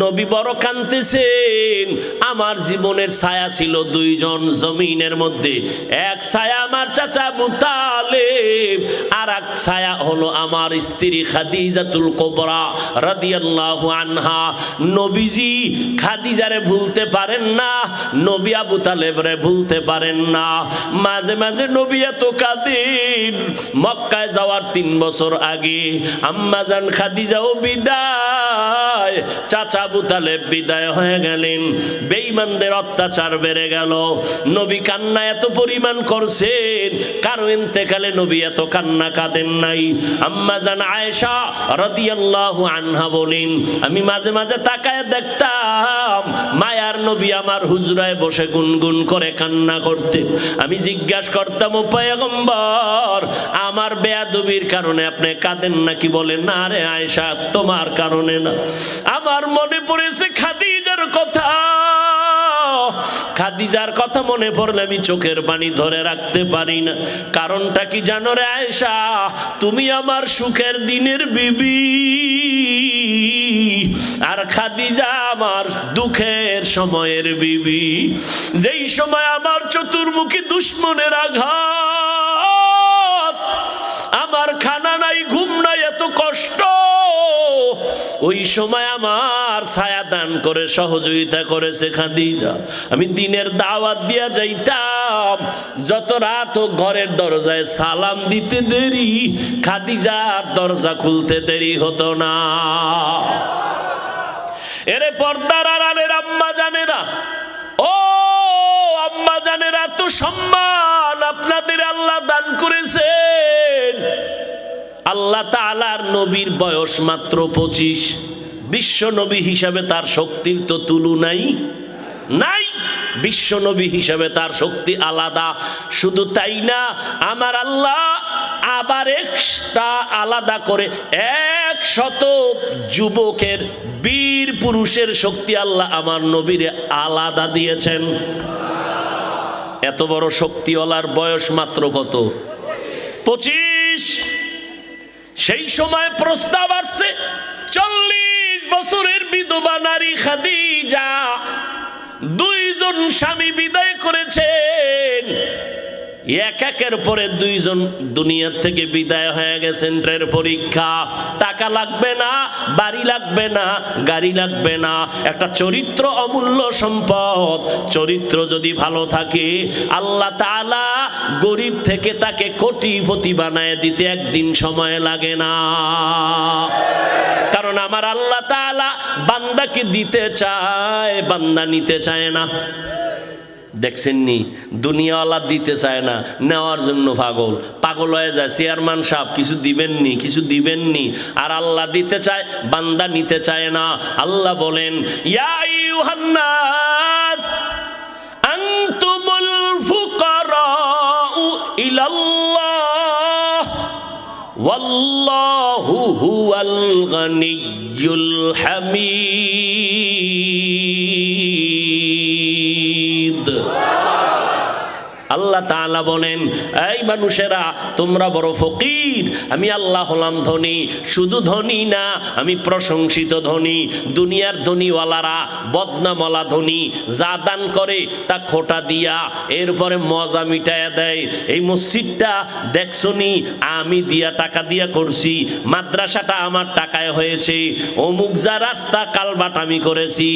নবী বড় কাঁদতেছেন। আমার জীবনের ছায়া ছিল দুইজন জমিনের মধ্যে, এক ছায়া আমার চাচা আবু তালেব, আর এক ছায়া হলো আমার স্ত্রী খাদিজাতুল কুবরা রাদিয়াল্লাহু আনহা। নবীজি খাদিজারে ভুলতে পারেন না, নবী আবু তালেবরে ভুলতে পারেন না। মাঝে মাঝে নবী এত কাঁদেন, মক্কায় যাওয়ার 3 বছর আগে আম্মাজান খাদিজাও বিদায়, চাচা আবু তালেব বিদায় হয়ে গেলেন, বেঈমানদের অত্যাচার বেড়ে গেল। নবী কান্না এত পরিমাণ করছেন, কারো ইন্তেকালে নবী এত কান্না কাঁদেন নাই। আম্মাজান আয়েশা রাদিয়াল্লাহু আনহা বলেন, আমি মাঝে মাঝে তাকায় দেখতাম মায়ার নবী আমার হুজরায় বসে গুনগুন করে কান্না করতেন। আমি জিজ্ঞাসা করতাম, ও পয়গম্বর, আমার বেয়াদবির কারণে আপনি কাঁদেন নাকি? বলেন, না রে আয়েশা, তোমার কারণে না। আমার মনে পড়েছে খাদিজার কথা। খাদিজার কথা মনে পড়লে আমি চোখের পানি ধরে রাখতে পারি না। কারণটা কি জানো রে আয়েশা? তুমি আমার সুখের দিনের বিবি, আর খাদিজা আমার দুঃখের সময়ের বিবি। যেই সময় আমার চতুর্মুখী দুশ্মনের আঘাত, আমার খানা নাই, ঘুম নাই, এত কষ্ট, ওই সময় আমার ছায়া দান করে সহযোগিতা করেছে খাদিজা। আমি দিনের দাওয়াত দিয়া যাইতাম, যত রাত হোক ঘরের দরজায় সালাম দিতে দেরি, খাদিজার দরজা খুলতে দেরি হতো না। এরে পর্দার আড়ালের আম্মা জানেরা, ও আম্মা জানেরা, তো সম্মান আপনাদের আল্লাহ দান করেছেন। আল্লাহ তাআলার নবীর বয়স মাত্র 25। বিশ্ব নবী হিসাবে তার শক্তির তো তুলনাই নাই। বিশ্ব নবী হিসাবে তার শক্তি আলাদা। শুধু তাই না, আমার আল্লাহ আবার একটা আলাদা করে 100 যুবকের, বীর পুরুষের শক্তি আল্লাহ আমার নবীরে আলাদা দিয়েছেন। এত বড় শক্তিওয়ালার বয়স মাত্র কত? 25। সেই সময় প্রস্তাব আসছে, 40 বছরের বিধবা নারী খাদিজা 2 জন স্বামী বিদায় করেছেন। একের পরে 2 জন দুনিয়ার থেকে বিদায় হয়ে গেছেন। ট্রের পরীক্ষা, টাকা লাগবে না, বাড়ি লাগবে না, গাড়ি লাগবে না, একটা চরিত্র অমূল্য সম্পদ। চরিত্র যদি ভালো থাকে, আল্লাহ তাআলা গরিব থেকে তাকে কোটিপতি বানায় দিতে একদিন সময় লাগে না। কারণ আমার আল্লাহ তাআলা বান্দাকে দিতে চায়, বান্দা নিতে চায় না। দেখছেননি, দুনিয়াওয়ালা দিতে চায় না, নেওয়ার জন্য পাগল পাগল হয়ে যায়। চেয়ারম্যান সাহেব কিছু দিবেননি, কিছু দিবেননি, আর আল্লাহ দিতে চায়, বান্দা নিতে চায় না। আল্লাহ বলেন, ইয়া আইয়ুহান নাস আনতুমুল ফুকারাউ ইলাল্লাহ ওয়াল্লাহু হুয়াল গানিয়্যুল হামিদ। আল্লাহ তাআলা বলেন, এই মানুষেরা, তোমরা বড় ফকির, আমি আল্লাহ হলাম ধনী। শুধু ধনী না, আমি প্রশংসিত ধনী। দুনিয়ার ধনীওয়ালারা বদনামওয়ালা ধনী, যা দান করে তা খোটা দিয়া এরপরে মজা মিটায়া দেয়। এই মসজিদটা দেখছনি, আমি দিয়া টাকা দিয়া করছি, মাদ্রাসাটা আমার টাকায় হয়েছে, অমুক যা রাস্তা কালবাট আমি করেছি।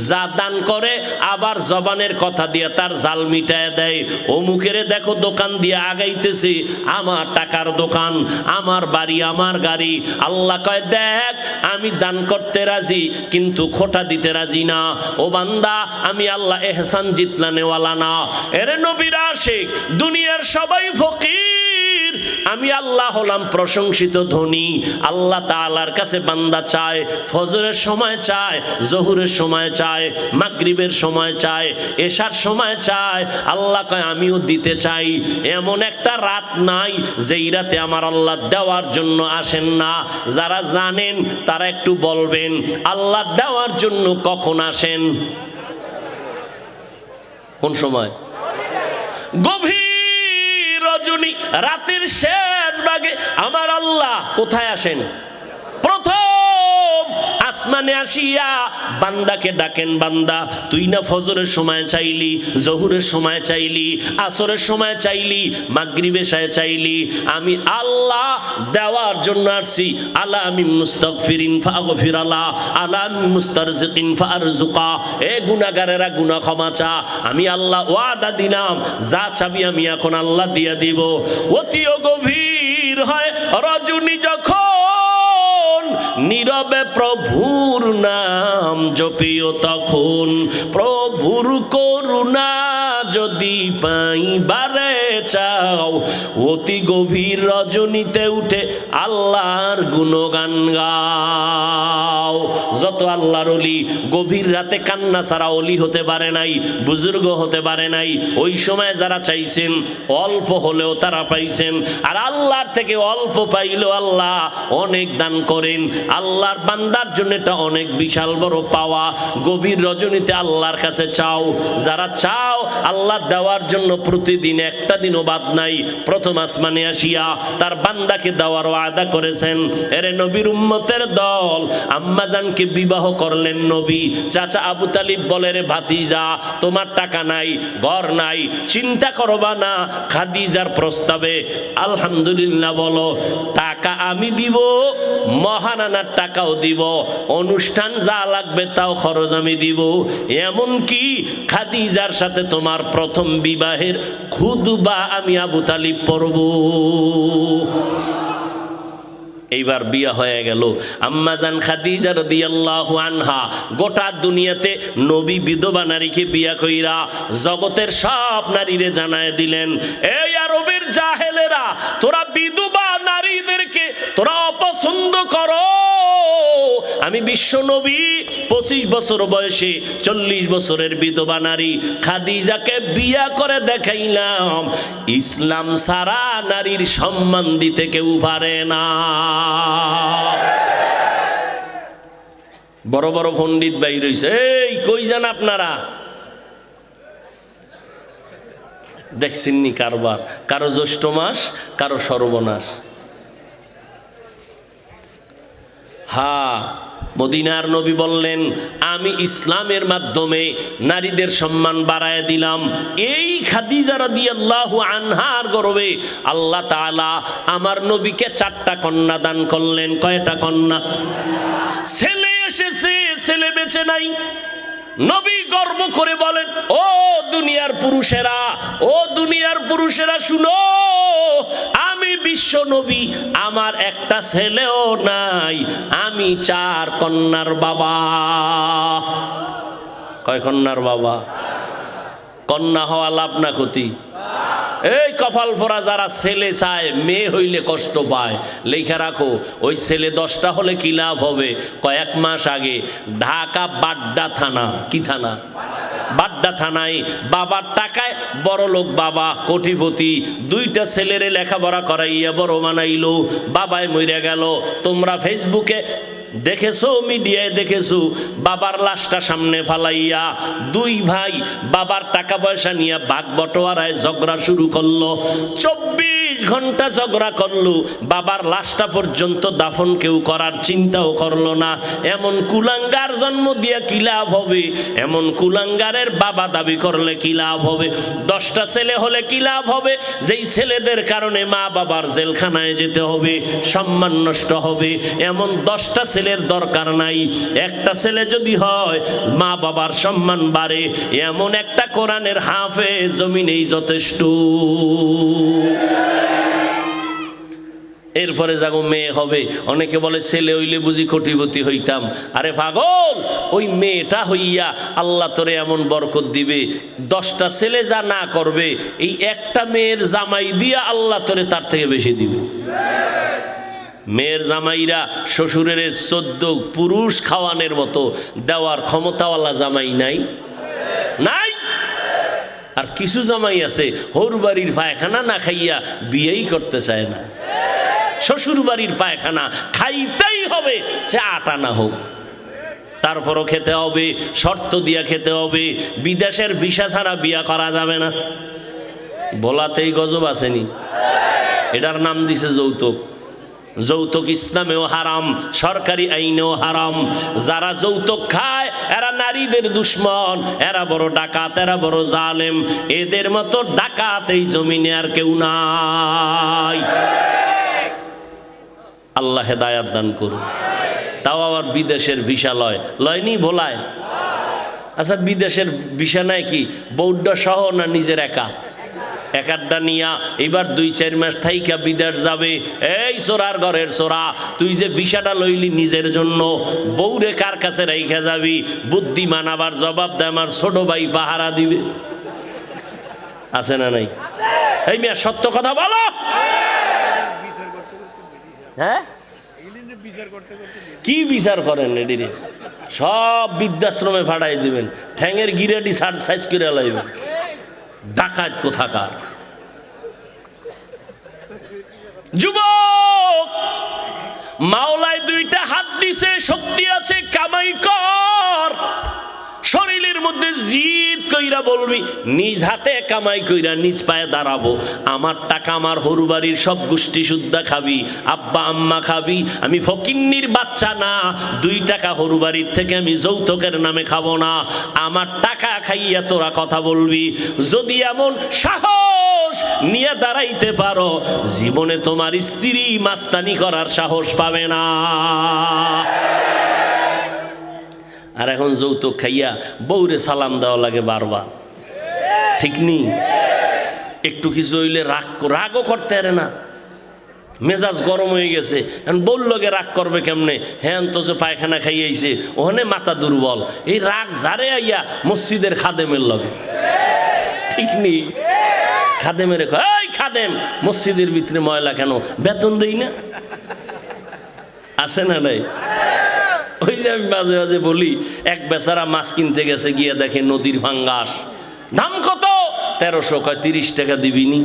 যা দান করে আবার জবানের কথা দিয়া তার জাল মিটায়া দেয়। অমুকেরে দেখো দোকান দিয়ে আগাইতেছে, আমার টাকার দোকান, আমার বাড়ি, আমার গাড়ি। আল্লাহ কয়, দেখ আমি দান করতে রাজি, কিন্তু খোটা দিতে রাজি না। ও বান্দা, আমি আল্লাহ এহসান জিতলানেওয়ালা না। এরে নবীর আশিক, দুনিয়ার সবাই ফকির, আমি আল্লাহ হলাম প্রশংসিত ধনী। আল্লাহ তাআলার কাছে বান্দা চায়, ফজরের সময় চায়, জোহরের সময় চায়, মাগরিবের সময় চায়, এশার সময় চায়। আল্লাহ কয়, আমিও দিতে চাই। এমন একটা রাত নাই যেই রাতে আমার আল্লাহ দেওয়ার জন্য আসেন না। যারা জানেন তারা একটু বলবেন, আল্লাহ দেওয়ার জন্য কখন আসেন? কোন সময়? গভীর রজনী, রাতের শেষ ভাগে আমার আল্লাহ কোথায় আসেন? প্রথম আসমানে আসিয়া বান্দাকে ডাকেন, বান্দা তুই না ফজরের সময় চাইলি, জহুরের সময় চাইলি, আসরের সময় চাইলি, মাগরিবে চাইলি, আমি আল্লাহ দেওয়ার জন্য আসছি। আলা আমি মুস্তাগফিরিন ফাগফির আলা, আলা আমি মুস্তারজিকিন ফারজুকা। এ গুনাহগারেরা গুনাহ ক্ষমা চা, আমি আল্লাহ ওয়াদা দিলাম যা চাবি আমি এখন আল্লাহ দিয়া দিব। অতিও গভীর হয় রজনী যখন, নীরবে প্রভুর নাম জপিও তখন, প্রভুর করুণা যদি পাইবারে চাও, অতি গভীর রজনীতে উঠে আল্লাহর গুণগান গাও। যত আল্লাহর ওলি গভীর রাতে কান্না ছাড়া ওলি হতে পারে নাই, বুজুর্গ হতে পারে নাই। ওই সময় যারা চাইছেন অল্প হলেও তারা পাইছেন, আর আল্লাহর থেকে অল্প পাইলেও আল্লাহ অনেক দান করেন। আল্লাহর বান্দার জন্য এটা অনেক বিশাল বড় পাওয়া। গভীর রজনীতে আল্লাহর কাছে চাও, যারা চাও আল্লাহ দেওয়ার জন্য প্রতিদিন একটা দিনও বাদ নাই। প্রথম আসমানে আসিয়া তার বান্দাকে দেওয়ার ওয়াদা করেছেন। এরে নবীর উম্মতের দল, আম্মাজানকে বিবাহ করলেন নবী। চাচা আবু তালিব বলে, রে ভাতিজা তোমার টাকা নাই, ঘর নাই, চিন্তা করবা না, খাদিজার প্রস্তাবে আলহামদুলিল্লাহ বলো, টাকা আমি দিব, মহানানার টাকাও দিব, অনুষ্ঠান যা লাগবে তাও খরচ আমি দিব, এমনকি খাদিজার সাথে তোমার প্রথম বিবাহের খুতবা আমি আবু তালিব পড়ব। এইবার বিয়া হয়ে গেল। আম্মাজান খাদিজা রাদিয়াল্লাহু আনহা গোটা দুনিয়াতে নবী বিধবা নারীকে বিয়া কইরা জগতের সব নারীরে জানায় দিলেন, এই আরবের জাহেলেরা, তোরা বিধবা নারীদেরকে তোরা অপছন্দ করো, আমি বিশ্ব নবী 25 বছর বয়সে 40 বছরের বিধবা নারী খাদিজাকে বিয়া করে দেখাইলাম, ইসলাম সারা নারীর সম্মান দিতে কেউ পারে না। বড় বড় পণ্ডিত ভাই রইছে, এই কই যান আপনারা? দেখছেননি কারবার, কারো জ্যৈষ্ঠ মাস, কারো সর্বনাশ। হ্যাঁ, মদিনার নবী বললেন, আমি ইসলামের মাধ্যমে নারীদের সম্মান বাড়ায় দিলাম। এই খাদিজা রাদিয়াল্লাহু আনহার গর্বে আল্লাহ তাআলা আমার নবীকে 4টা কন্যা দান করলেন। কয়টা কন্যা? ছেলে এসেছে, ছেলে বেঁচে নাই। নবী গর্ব করে বলেন, ও দুনিয়ার পুরুষেরা, ও দুনিয়ার পুরুষেরা শুনো, আমি বিশ্ব নবী, আমার একটা ছেলেও নাই, আমি 4 কন্যার বাবা। কয় কন্যার বাবা? কন্যা হওয়া লাভ না ক্ষতি? এই কপাল পরা যারা ছেলে চায়, মেয়ে হইলে কষ্ট পায়, লেখা রাখো, ওই ছেলে 10টা হলে কি লাভ হবে? কয়েক মাস আগে ঢাকা বাড্ডা থানা, কি থানা? বাড্ডা থানায় বাবার টাকায় বড় লোক বাবা, কোটিপতি, 2টা ছেলেরে লেখাপড়া করাইয়া বড় বানাইলো, বাবাই মরে গেল। তোমরা ফেসবুকে দেখেছো, মিডিয়ায় দেখেছো, বাবার লাশটা সামনে ফালাইয়া 2 ভাই বাবার টাকা পয়সা নিয়ে ভাগ বটোয়ারায় ঝগড়া শুরু করলো। 24 ঘন্টা ঝগড়া করলো, বাবার লাশটা পর্যন্ত দাফন কেউ করার চিন্তাও করলো না। এমন কুলাঙ্গার জন্ম দিয়ে কি লাভ হবে? এমন কুলাঙ্গারের বাবা দাবি করলে কি লাভ হবে? 10টা ছেলে হলে কি লাভ হবে? যেই ছেলেদের কারণে মা বাবার জেলখানায় যেতে হবে, সম্মান নষ্ট হবে, এমন 10টা ছেলের দরকার নাই। একটা ছেলে যদি হয়, মা বাবার সম্মান বাড়ে, এমন একটা কোরআনের হাফেজ জমিনেই যথেষ্ট। এরপরে যাগো মেয়ে হবে। অনেকে বলে ছেলে হইলে বুঝি কোটিপতি হইতাম। আরে পাগল, ওই মেয়েটা হইয়া আল্লাহ তোরে এমন বরকত দিবে, 10টা ছেলে যা না করবে, এই একটা মেয়ের জামাই দিয়া আল্লাহ তোরে তার থেকে বেশি দিবে। মেয়ের জামাইরা শ্বশুরের 14 পুরুষ খাওয়ানোর মতো দেওয়ার ক্ষমতাওয়ালা জামাই নাই? নাই। আর কিছু জামাই আছে হৌর বাড়ির পায়খানা না খাইয়া বিয়েই করতে চায় না। শ্বশুর বাড়ির পায়খানা খাইতেই হবে, সে 8 আনা হোক, তারপরও খেতে হবে, শর্ত দিয়া খেতে হবে। বিদেশের ভিসা ছাড়া বিয়া করা যাবে না। বলাতেই গজব আসেনি? এটার নাম দিছে যৌতুক। যৌতুক ইসলামেও হারাম, সরকারি আইনেও হারাম। যারা যৌতুক খায় এরা নারীদের দুশ্মন, এরা বড় ডাকাত, এরা বড় জালেম। এদের মতো ডাকাত এই জমিনে আর কেউ নাই। আল্লাহ হেদায়াত দান করুন। তাও আবার বিদেশের ভিসা লয়নি ভোলায়। আচ্ছা, বিদেশের ভিসা নাই কি বৌদ্ধ সহ না নিজের একা? একাড্ডা নিয়া এবার 2-4 মাস থাইকা বিদেশ যাবে। এই চোরার ঘরের চোরা, তুই যে ভিসাটা লইলি নিজের জন্য, বউরে কার কাছে রাইখা যাবি? বুদ্ধিমান আবার জবাব দেয় আমার ছোট ভাই পাহারা দিবে। আছে না নাই? এই মিয়া সত্য কথা বলো। হ্যাঁ, কি বিচার করেন? এডিরে সব বৃদ্ধাশ্রমে ফাটাই দিবেন, ঠ্যাঙের গিরাটি সাইজ করে লাইবেন। ডাকাত কোথাকার যুবক! মাওলায় 2টা হাত দিছে, শক্তি আছে, কামাই কর। শরীরের মধ্যে জিদ কইরা বলবি নিজ হাতে কামাই কইরা নিজ পায়ে দাঁড়াবো। আমার টাকা আমার হরু বাড়ির সব গোষ্ঠী সুদ্ধা খাবি, আব্বা আম্মা খাবি। আমি ফকিন্নির বাচ্চা না, 2 টাকা হরু বাড়ির থেকে আমি যৌতুকের নামে খাবো না। আমার টাকা খাইয়া তোরা কথা বলবি। যদি এমন সাহস নিয়ে দাঁড়াইতে পারো, জীবনে তোমার স্ত্রী মাস্তানি করার সাহস পাবে না। আর এখন যৌতুক খাইয়া বউরে সালাম দেওয়া লাগে বারবার, ঠিক নি? একটু কিছু হইলে রাগও করতে পারে না, মেজাজ গরম হয়ে গেছে। এখন বললো গে রাগ করবে কেমনে? হ্যাঁ তো যে পায়খানা খাইয়াইছে, ওখানে মাথা দুর্বল। এই রাগ জারে আইয়া মসজিদের খাদেমের লগে, ঠিক নি? খাদেমের এই খাদেম, মসজিদের ভিতরে ময়লা কেন? বেতন দেই না? আছে না নাই? ওই যে আমি মাঝে মাঝে বলি, এক বেচারা মাছ কিনতে গেছে, গিয়ে দেখে নদীর ভাঙ্গাস। দাম কত? 1300। কয় 30 টাকা দিবিনি?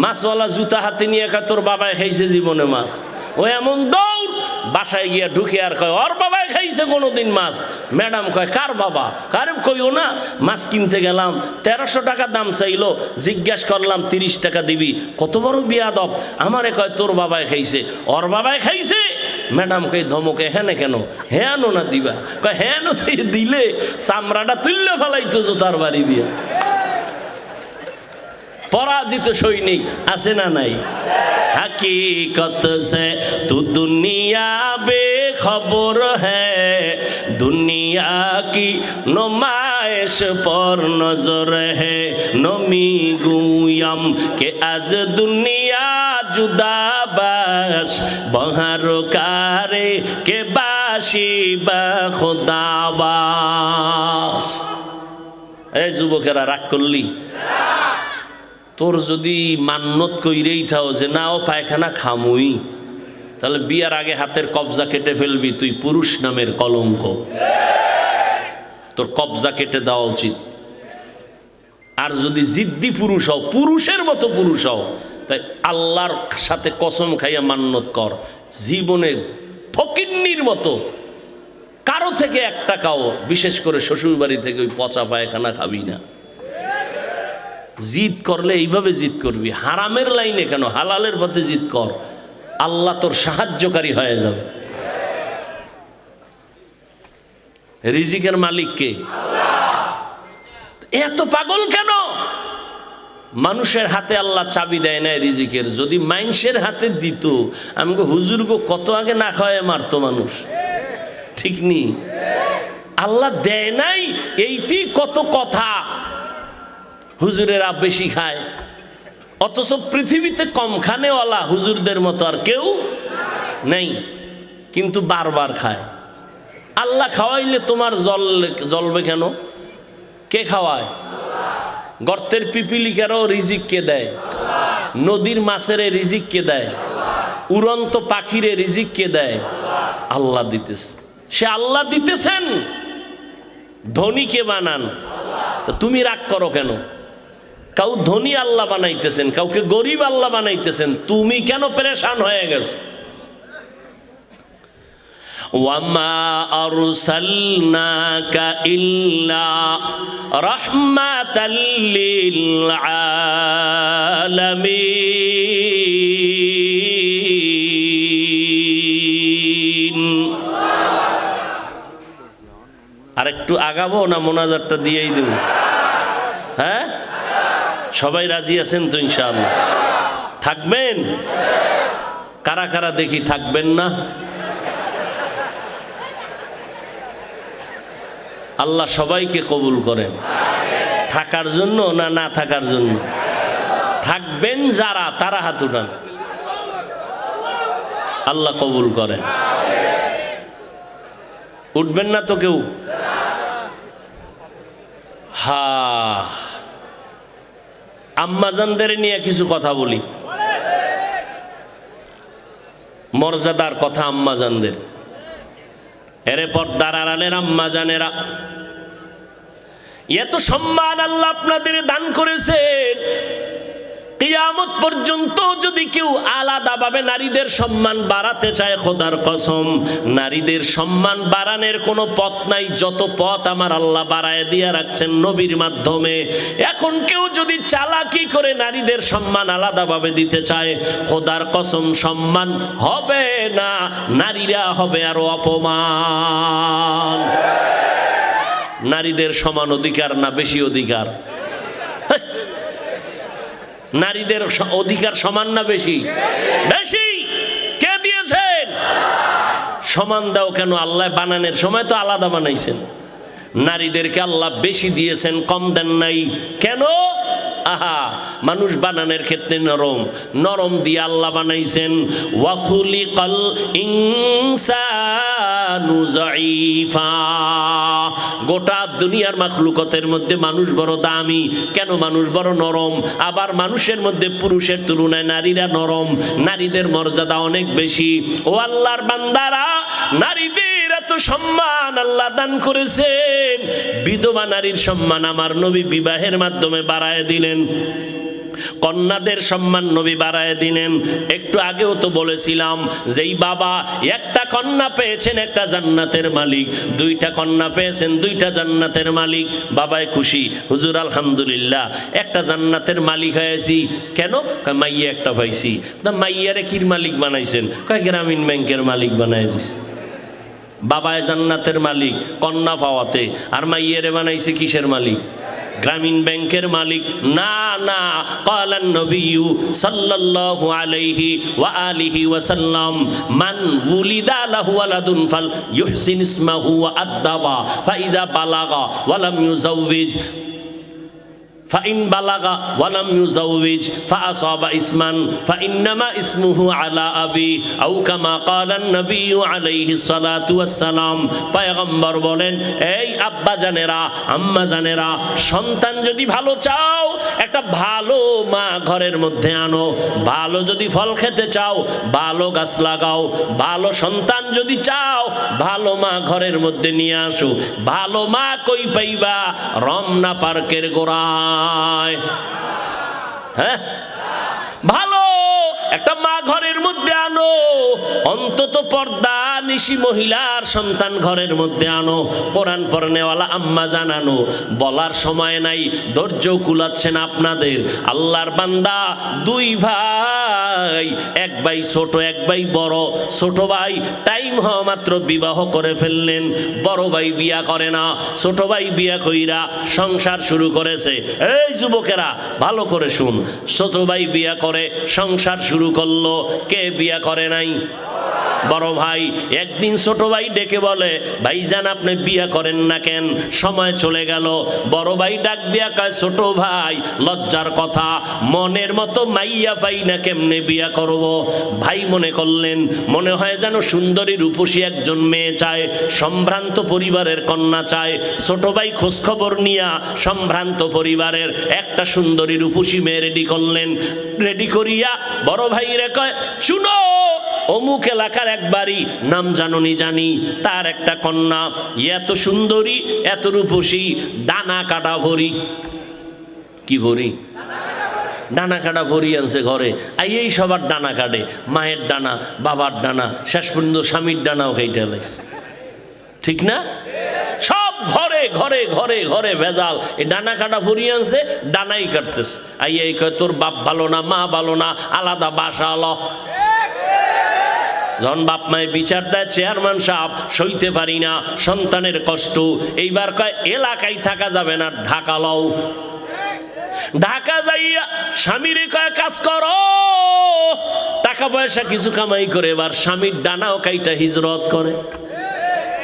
মাছওয়ালা জুতা হাতে নিয়ে কয় তোর বাবাই খাইছে জীবনে মাছ। ও এমন দৌড়, বাসায় গিয়া ঢুকে আর কয় ওর বাবাই খাইছে কোনোদিন মাছ। ম্যাডাম কয় কার বাবা? কারে কইও না, মাছ কিনতে গেলাম, 1300 টাকা দাম চাইলো, জিজ্ঞাসা করলাম 30 টাকা দিবি। কত বড় বিয়াদব, আমারে কয় তোর বাবাই খাইছে। ওর বাবাই খাইছে? ম্যাডাম কই ধমকে, হ্যাঁ কেন? হ্যাঁ না দিবা? কয় হ্যাঁ দিলে চামড়াটা তুললে ফেলাইতো জোতার বাড়ি দিয়া। পরাজিত সৈনিক আছে না নাই? हकीकत से तू दुनिया बेखबर है, दुनिया की नुमाइश पर नजर है। नमी गुयम के आज दुनिया जुदा बाश, बहार कारे के बाशी बा खुदाबाश। ए যুবকেরা রাগ করলি? তোর যদি মান্নত কইরেই থাও যে না ও পায়খানা খামুই, তাহলে বিয়ার আগে হাতের কবজা কেটে ফেলবি, তুই পুরুষ নামের কলঙ্ক। তোর কবজা কেটে দেওয়া উচিত। আর যদি জিদ্দি পুরুষ হও, পুরুষের মতো পুরুষ হও, তাই আল্লাহর সাথে কসম খাইয়া মান্নত কর, জীবনে ফকিন্নির মতো কারো থেকে 1 টাকাও, বিশেষ করে শ্বশুর বাড়ি থেকে ওই পচা পায়খানা খাবি না। জিদ করলে এইভাবে জিদ করবি, হারামের লাইনে কেন, হালালের পথে জিদ কর, আল্লাহ তোর সাহায্যকারী হয়ে যাবে। রিজিকের মালিক কে? এত পাগল কেন? মানুষের হাতে আল্লাহ চাবি দেয় না রিজিকের। যদি মানুষের হাতে দিত, আমাকে হুজুর গো কত আগে না খাওয়ায় মারতো মানুষ, ঠিক নি? আল্লাহ দেয় নাই, এইটি কত কথা। হুজুরেরা বেশি খায়, অথচ পৃথিবীতে কম খানেওয়ালা হুজুরদের মতো আর কেউ নেই, কিন্তু বারবার খায়। আল্লাহ খাওয়াইলে তোমার জ্বলবে কেন? কে খাওয়ায়? গর্তের পিপিলিকারও রিজিক কে দেয়? নদীর মাছের রিজিক কে দেয়? উড়ন্ত পাখিরে রিজিক কে দেয়? আল্লাহ দিতেছে। সে আল্লাহ দিতেছেন, ধনী কে বানান? তো তুমি রাগ করো কেন? কাউ ধনী আল্লাহ বানাইতেছেন, কাউকে গরিব আল্লাহ বানাইতেছেন, তুমি কেন পেরেশান হয়ে গেছো? ওয়ামা আরসালনাকা ইল্লা রাহমাতাল লিল আলামিন। আর একটু আগাবো না মোনাজাতটা দিয়েই দেব? হ্যাঁ, সবাই রাজি আছেন তো ইনশাআল্লাহ? থাকবেন? কারা কারা দেখি থাকবেন না? আল্লাহ সবাইকে কবুল করেন। থাকার জন্য না না থাকার জন্য? থাকবেন যারা তারা হাত উঠান, আল্লাহ কবুল করেন। উঠবেন না তো কেউ? হা, আম্মাজানদের নিয়ে কিছু কথা বলি, মর্যাদার কথা আম্মাজানদের। এর পর্দার আড়ালের আম্মাজানেরা, এত সম্মান আল্লাহ আপনাদের দান করেছেন, কিয়ামত পর্যন্ত যদি কেউ আলাদাভাবে নারীদের সম্মান বাড়াতে চায়, খোদার কসম নারীদের সম্মান বাড়ানোর কোনো পথ নাই। যত পথ আমার আল্লাহ বাড়ায় দিয়ে রাখছেন নবীর মাধ্যমে। এখন কেউ যদি চালাকি করে নারীদের সম্মান আলাদাভাবে দিতে চায়, খোদার কসম সম্মান হবে না, নারীরা হবে আরো অপমান। নারীদের সমান অধিকার না বেশি অধিকার? নারীদের অধিকার সমান না বেশি? বেশি। কে দিয়েছেন? সমান দাও কেন? আল্লাহ বানানোর সময় তো আলাদা বানাইছেন। নারীদেরকে আল্লাহ বেশি দিয়েছেন, কম দেন নাই কেন? আহা, মানুষ বানানোর ক্ষেত্রে নরম, নরম দিয়ে আল্লাহ বানাইছেন। ওয়া খুলিকাল ইনসানু যায়ীফা। গোটা দুনিয়ার মাখলুকতের মধ্যে মানুষ বড় দামি কেন? মানুষ বড় নরম। আবার মানুষের মধ্যে পুরুষের তুলনায় নারীরা নরম, নারীদের মর্যাদা অনেক বেশি। ও আল্লাহর বান্দারা, নারীদের এত সম্মান আল্লাহ দান করেছেন। বিধবা নারীর সম্মান আমার নবী বিবাহের মাধ্যমে বাড়ায় দিলেন, কন্যাদের সম্মান নবী বাড়ায় দিলেন। একটু আগেও তো বলেছিলাম, যেই বাবা একটা কন্যা পেয়েছেন একটা জান্নাতের মালিক, দুইটা কন্যা পেয়েছেন দুইটা জান্নাতের মালিক। বাবাই খুশি, হুজুর আলহামদুলিল্লাহ একটা জান্নাতের মালিক হয়েছি। কেন? মাইয়া একটা পাইছি। মাইয়ারে কির মালিক বানাইছেন? গ্রামীণ ব্যাংকের মালিক বানাই দিছে। বাবায় জান্নাতের মালিক কন্যা পাওয়াতে, আর মাইয়ারে বানাইছে কিসের মালিক? গ্রামীণ ব্যাংকের মালিক না। না, ক্বালান নবিয়্যু সাল্লাল্লাহু আলাইহি ওয়া আলিহি ওয়া সাল্লাম, মান উলিদা লাহু ওয়ালাদুন ফাল ইউহসিন ইসমাহু ওয়া আদ্দাবা ফাইযা বালাগা ওয়া লাম ইউজাওবিজ ফাইন বালাগা ওয়ালাম ইউজাউবিজ ফাআসাবা ইসমান ফাইন্নামা ইসমুহু আলা আবি আও কামা ক্বালান নবিয়্যু আলাইহিস সালাতু ওয়াস সালাম। পয়গম্বর বলেন, এই আব্বা জানেরা, আম্মা জানেরা, সন্তান যদি ভালো চাও একটা ভালো মা ঘরের মধ্যে আনো। ভালো যদি ফল খেতে চাও ভালো গাছ লাগাও। ভালো সন্তান যদি চাও ভালো মা ঘরের মধ্যে নিয়ে আসো। ভালো মা কই পাইবা? রমনা পার্কের গোড়ায়। হ্যাঁ, ভালো একটা মা ঘরের মধ্যে আনো। অন্তত পর্দা নিশি মহিলার সন্তান ঘরের মধ্যে আনো। কোরআন পড়নেওয়ালা আম্মা জানানো। বলার সময় নাই, ধৈর্য কুলাচ্ছে না আপনাদের। আল্লাহর বান্দা দুই ভাই, এক ভাই ছোট এক ভাই বড়। ছোট ভাই টাইম হওয়া মাত্র বিবাহ করে ফেললেন, বড় ভাই বিয়া করে না। ছোট ভাই বিয়া কইরা সংসার শুরু করেছে। এই যুবকেরা ভালো করে শুন, ছোট ভাই বিয়া করে সংসার শুরু করলো, কে বিয়া করে নাই? বড় ভাই। একদিন ছোট ভাই ডেকে বলে, ভাইজান আপনি বিয়া করেন না কেন? সময় চলে গেল। বড় ভাই ডাক দিয়া কয়, ছোট ভাই লজ্জার কথা, মনের মতো মাইয়া পাই না, কেমনে বিয়া করব? ভাই মনে করলেন মনে হয় যেন সুন্দরী রূপসী একজন মেয়ে চায়, সম্ভ্রান্ত পরিবারের কন্যা চায়। ছোট ভাই খোঁজখবর নিয়া সম্ভ্রান্ত পরিবারের একটা সুন্দরী রূপসী মেয়ে রেডি করলেন। রেডি করিয়া বড় ভাই রে কয়, শুনো অমুক এলাকার এক বাড়ি, নাম জানুনি জানি, তার একটা কন্যা এত সুন্দরী এত রূপসী, ডানা কাটা ভরি। কি ভরি? ডানা কাটা ভরি আনছে ঘরে। এই সবার ডানা কাটে, মায়ের ডানা, বাবার ডানা, শেষ পর্যন্ত স্বামীর ডানাও খাইতে লাইছে। ঠিক না? সব ঘরে ঘরে ঘরে ঘরে ভেজাল। এই ডানা কাটা ভরি আনছে, ডানাই কাটতেছে। এই কয় তোর বাপ ভালো না, মা ভালো না, আলাদা বাসা আলো। যখন বাপ মায়ে বিচার দেয় চেয়ারম্যান সাহেব সইতে পারি না সন্তানের কষ্ট, এইবার কয় এলাকায় থাকা যাবে না, ঢাকা লও। ঢাকা যাইয়া স্বামীরে কয় কাজ করো, টাকা পয়সা কিছু কামাই করে এবার স্বামীর ডানাও কাইটা হিজরত করে,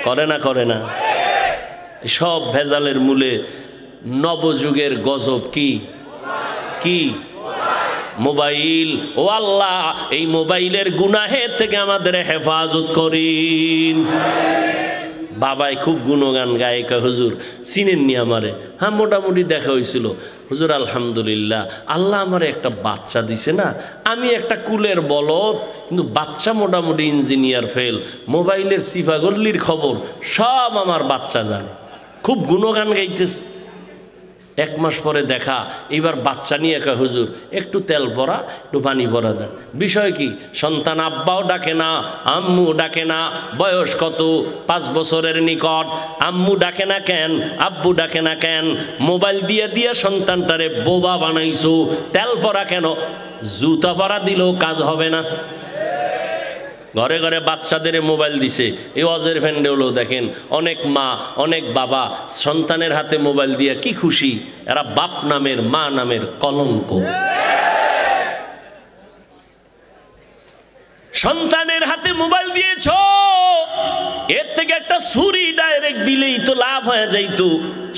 করে না করে না? সব ভেজালের মূলে নবযুগের গজব কি কি? মোবাইল। ও আল্লাহ, এই মোবাইলের গুনাহের থেকে আমাদের হেফাজত করিন। বাবাই খুব গুণগান গায়, হুজুর চিনেননি আমারে? হ্যাঁ, মোটামুটি দেখা হয়েছিল হুজুর, আলহামদুলিল্লাহ, আল্লাহ আমারে একটা বাচ্চা দিছে না, আমি একটা কুলের বলদ, কিন্তু বাচ্চা মোটামুটি ইঞ্জিনিয়ার ফেল, মোবাইলের সিফাগল্লির খবর সব আমার বাচ্চা জানে। খুব গুণগান গাইতেছে। এক মাস পরে দেখা, এবার বাচ্চা নিয়ে একা, হুজুর একটু তেল ভরা একটু পানি ভরা দেন। বিষয় কি? সন্তান আব্বাও ডাকে না, আম্মু ডাকে না। বয়স কত? 5 বছরের নিকট। আম্মু ডাকে না কেন, আব্বু ডাকে না কেন? মোবাইল দিয়ে দিয়ে সন্তানটারে বোবা বানাইছো। তেল ভরা কেন? জুতা ভরা দিলেও কাজ হবে না। ঘরে ঘরে বাচ্চাদের মোবাইল দিছে। এই অজের ফ্যান্ডেও দেখেন অনেক মা অনেক বাবা সন্তানের হাতে মোবাইল দিয়ে কি খুশি, এরা বাপ নামের মা নামের কলঙ্ক। সন্তানের হাতে মোবাইল দিয়েছ, এর থেকে একটা ছুরি ডাইরেক্ট দিলেই তো লাভ হয়ে যাইতো।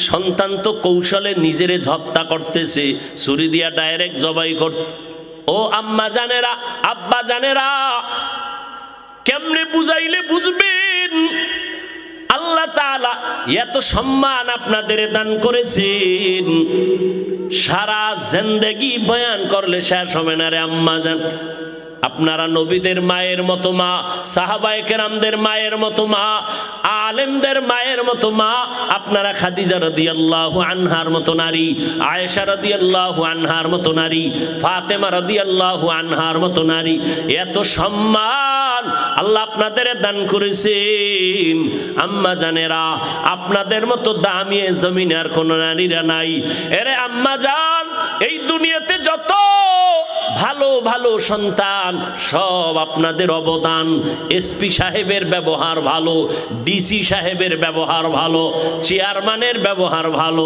সন্তান তো কৌশলে নিজেরে হত্যা করতেছে, ছুরি দিয়া ডাইরেক্ট জবাই করত। ও আম্মা জানেরা, আব্বা জানেরা, কেমনে বুঝাইলে বুঝবেন? আল্লাহ তাআলা এত সম্মান আপনাদের দান করেছেন, সারা জিন্দেগি বয়ান করলে শেষ হবে না রে আম্মা জান। আপনারা নবীদের মায়ের মতো মা, সাহাবায়ে কেরামদের মায়ের মতো মা, আলেমদের মায়ের মতো মা। আপনারা খাদিজা রাদিয়াল্লাহু আনহার মতো নারী, আয়েশা রাদিয়াল্লাহু আনহার মতো নারী, ফাতেমা রাদিয়াল্লাহু আনহার মতো নারী। এত সম্মান আল্লাহ আপনাদের দান করেছেন। আম্মা জানেরা, আপনাদের মতো দামি জমিনে আর কোনো নারীরা নাই। এরে আম্মা জান, এই দুনিয়াতে যত ভালো ভালো সন্তান সব আপনাদের অবদান। এসপি সাহেবের ব্যবহার ভালো, ডিসি সাহেবের ব্যবহার ভালো, চেয়ারম্যানের ব্যবহার ভালো,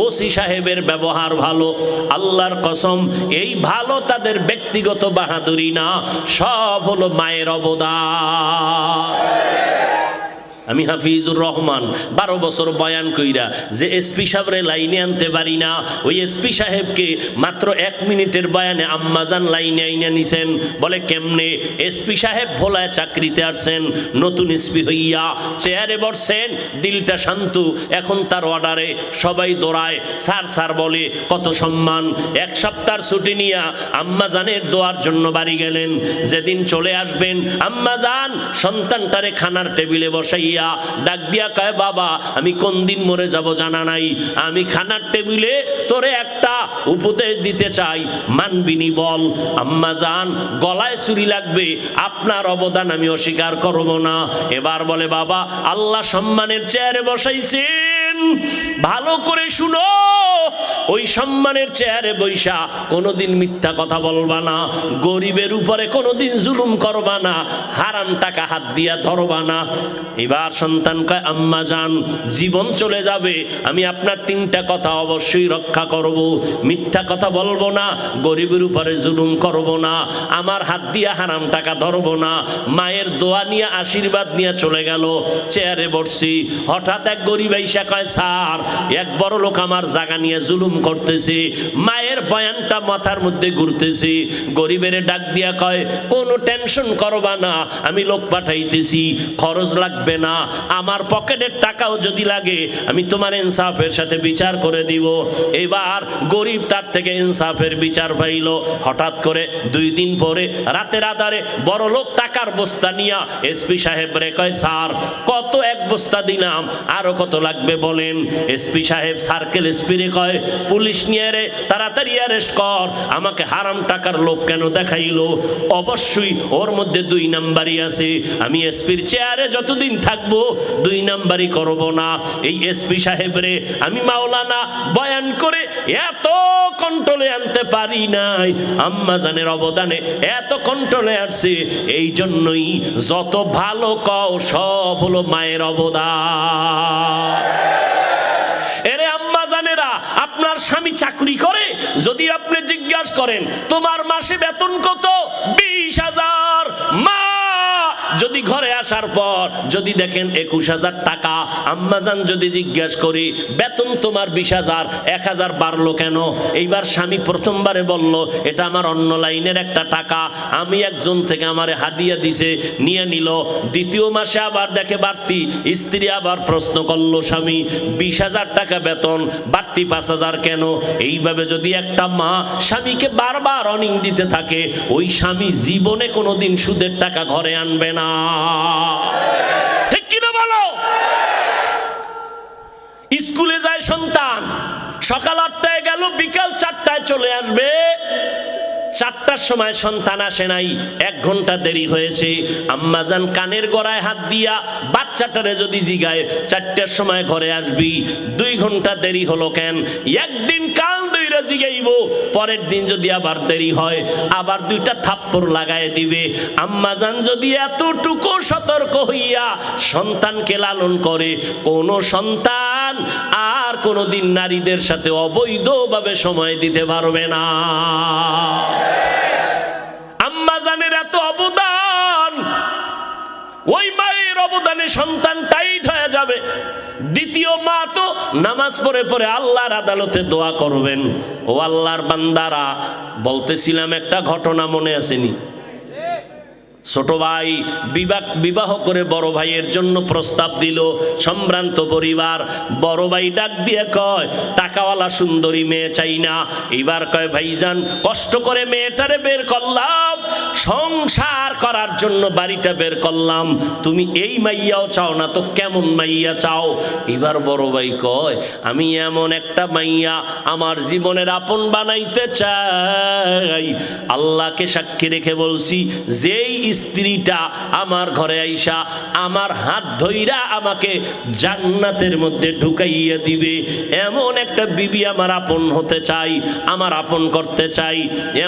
ওসি সাহেবের ব্যবহার ভালো। আল্লাহর কসম, এই ভালো তাদের ব্যক্তিগত বাহাদুরি না, সব হলো মায়ের অবদান। আমি হাফিজুর রহমান 12 বছর বয়ান কইরা যে এসপি সাহেবরে লাইনে আনতে পারি না, ওই এসপি সাহেবকে মাত্র 1 মিনিটের বয়ানে আম্মাজান লাইনে আইনা নিছেন। বলে কেমনে? এসপি সাহেব ভোলায় চাকরিতে আসছেন, নতুন এসপি হইয়া চেয়ারে বসছেন, দিলটা শান্ত। এখন তার অর্ডারে সবাই দৌড়ায়, স্যার স্যার বলে, কত সম্মান। 1 সপ্তাহ ছুটি নিয়া আম্মাজানের দোয়ার জন্য বাড়ি গেলেন। যেদিন চলে আসবেন, আম্মাজান সন্তানটারে খানার টেবিলে বসাই ডাক দিয়া কয়, বাবা আমি কোন দিন মরে যাব জানা নাই, আমি খানার টেবিলে তোরে একটা উপদেশ দিতে চাই, মানবিনি বল। আম্মা জান, গলায় ছুরি লাগবে, আপনার অবদান আমি অস্বীকার করব না। এবার বলে, বাবা আল্লাহ সম্মানের চেয়ারে বসাইছেন, ভালো করে শুনো, ওই সম্মানের চেয়ারে বৈশা কোনোদিন মিথ্যা কথা বলবা না, গরিবের উপরে কোনোদিন জুলুম করবা না, হারাম টাকা হাত দিয়া ধরবা না। এবার সন্তান কয়, আম্মা জান জীবন চলে যাবে, আমি আপনার 3টা কথা অবশ্যই রক্ষা করব। মিথ্যা কথা বলবো না, গরিবের উপরে জুলুম করব না, আমার হাত দিয়া হারাম টাকা ধরবো না। মায়ের দোয়া নিয়ে আশীর্বাদ নিয়ে চলে গেল। চেয়ারে বসছি, হঠাৎ এক গরিব আইসা কয়, স্যার এক বড় লোক আমার জায়গা নিয়ে জুলুম করতেছে। মায়ের বয়ানটা মাথার মধ্যে ঘুরতেছে। গরিবের ডাক দিয়া কয়, কোনো টেনশন করবা না, আমি লোক পাঠাইতেছি, খরচ লাগবে না, আমার পকেটের টাকাও যদি লাগে আমি তোমার ইনসাফের সাথে বিচার করে দিব। এবার গরিব তার থেকে ইনসাফের বিচার পাইল। হঠাৎ করে 2 দিন পরে রাতের আধারে বড় লোক টাকার বস্তা নিয়া এসপি সাহেব রে কয়, স্যার কত 1 বস্তা দিলাম, আরো কত লাগবে বলেন। বলেন। এসপি সাহেব সার্কেল এসপিরে কয়, পুলিশ নিয়ে রে তাড়াতাড়ি অ্যারেস্ট কর, আমাকে হারাম টাকার লোভ কেন দেখাইলো? অবশ্যই ওর মধ্যে 2 নাম্বারই আছে, আমি এসপির চেয়ারে যতদিন থাকবো 2 নাম্বারই করব না। এই এসপি সাহেবরে আমি মাওলানা বয়ান করে এত কন্ট্রোলে আনতে পারি নাই, আম্মা জানের অবদানে এত কন্ট্রোলে আসছে। এই জন্যই যত ভালো কও সব হলো মায়ের অবদান। এরে আম্মা জানেরা, আপনার স্বামী চাকরি করে, যদি আপনি জিজ্ঞাসা করেন তোমার মাসে বেতন কত, 20,000, মা যদি ঘরে আসার পর যদি দেখেন 21,000 টাকা, আম্মাজান যদি জিজ্ঞাসা করি বেতন তোমার 20,000, 1,000 বাড়লো কেন? এইবার স্বামী প্রথমবারে বলল এটা আমার অন্য লাইনের একটা টাকা, আমি একজন থেকে আমারে হাদিয়া দিছে, নিয়ে নিল। দ্বিতীয় মাসে আবার দেখে বাড়তি, স্ত্রী আবার প্রশ্ন করলো স্বামী 20,000 টাকা বেতন, বাড়তি 5,000 কেন? এইভাবে যদি একটা মা স্বামীকে বারবার অনিং দিতে থাকে, ওই স্বামী জীবনে কোনোদিন সুদের টাকা ঘরে আনবে না। ঠিক কিনা বলো? স্কুলে যায় সন্তান, সকাল 8টায় গেল, বিকাল 4টায় চলে আসবে। 4টার সময় সন্তান আসে নাই, 1 ঘন্টা দেরি হয়েছে। আম্মাজান কানের গড়ায় হাত দিয়া বাচ্চাটারে যদি জিগায় 4টার সময় ঘরে আসবি, 2 ঘন্টা দেরি হলো কেন? একদিন কাল দুইরা জিগাইব, পরের দিন যদি আবার দেরি হয় আবার 2টা থাপ্পড় লাগায় দিবে। আম্মাজান যদি এতটুকু সতর্ক হইয়া সন্তানকে লালন করে, কোন সন্তান আর কোনোদিন নারীদের সাথে অবৈধভাবে সময় দিতে পারবে না। আম্মাজানের এত অবদান, ওই মায়ের অবদানে সন্তান টাইট হয়ে যাবে। দ্বিতীয় মা তো নামাজ পড়ে পড়ে আল্লাহর আদালতে দোয়া করবেন। ও আল্লাহর বান্দারা, বলতেছিলাম একটা ঘটনা মনে আসেনি? ছোট ভাই বিবাহ করে বড় ভাইয়ের জন্য প্রস্তাব দিল, সম্ভ্রান্ত পরিবার। বড় ভাই ডাক দিয়ে কয় টাকাওয়ালা সুন্দরী মেয়ে চাই না। এবার কয় ভাইজান কষ্ট করে মেয়েটারে বের করলাম, সংসার করার জন্য বাড়িটা বের করলাম, তুমি এই মাইয়াও চাও না তো কেমন মাইয়া চাও? এবার বড় ভাই কয় আমি এমন একটা মাইয়া আমার জীবনের আপন বানাইতে চাই। আল্লাহকে সাক্ষী রেখে বলছি, যেই স্ত্রীটা আমার ঘরে আইসা আমার হাত ধইরা আমাকে জান্নাতের মধ্যে ঢুকাইয়া দিবে, এমন একটা বিবি আমার আপন হতে চাই, আমার আপন করতে চাই।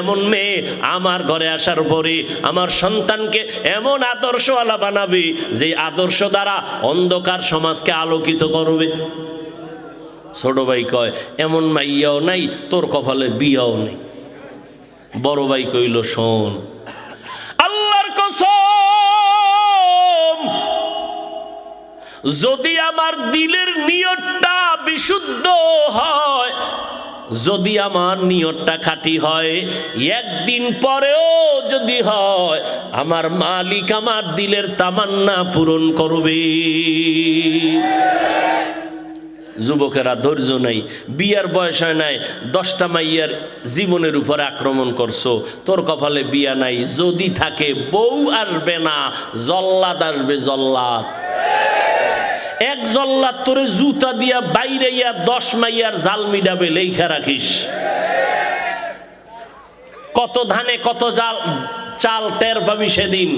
এমন মেয়ে আমার ঘরে আসার পরে আমার সন্তানকে এমন আদর্শওয়ালা বানাবে, যে আদর্শ দ্বারা অন্ধকার সমাজকে আলোকিত করবে। ছোট ভাই কয় এমন মাইয়াও নাই, তোর কপালে বিয়াও নেই। বড় ভাই কইল শোন, যদি আমার দিলের নিয়তটা বিশুদ্ধ হয়, যদি আমার নিয়তটা খাঁটি হয়, একদিন পরেও যদি হয়, আমার মালিক আমার দিলের তামান্না পূরণ করবে। যুবকেরা ধৈর্য নাই, বিয়ার বয়স হয় নাই, 10টা মাইয়ার জীবনের উপরে আক্রমণ করছো, তোর কপালে বিয়া নাই। যদি থাকে বউ আসবে না, জল্লাদ আসবে, জল্লাদ। এক জল্লাদ তোরে জুতা দিয়া বাইরে 10 মাইয়ার জাল মিডাবে, লেখা রাখিস। কত ধানে কত চাল টের পাবি সেদিন।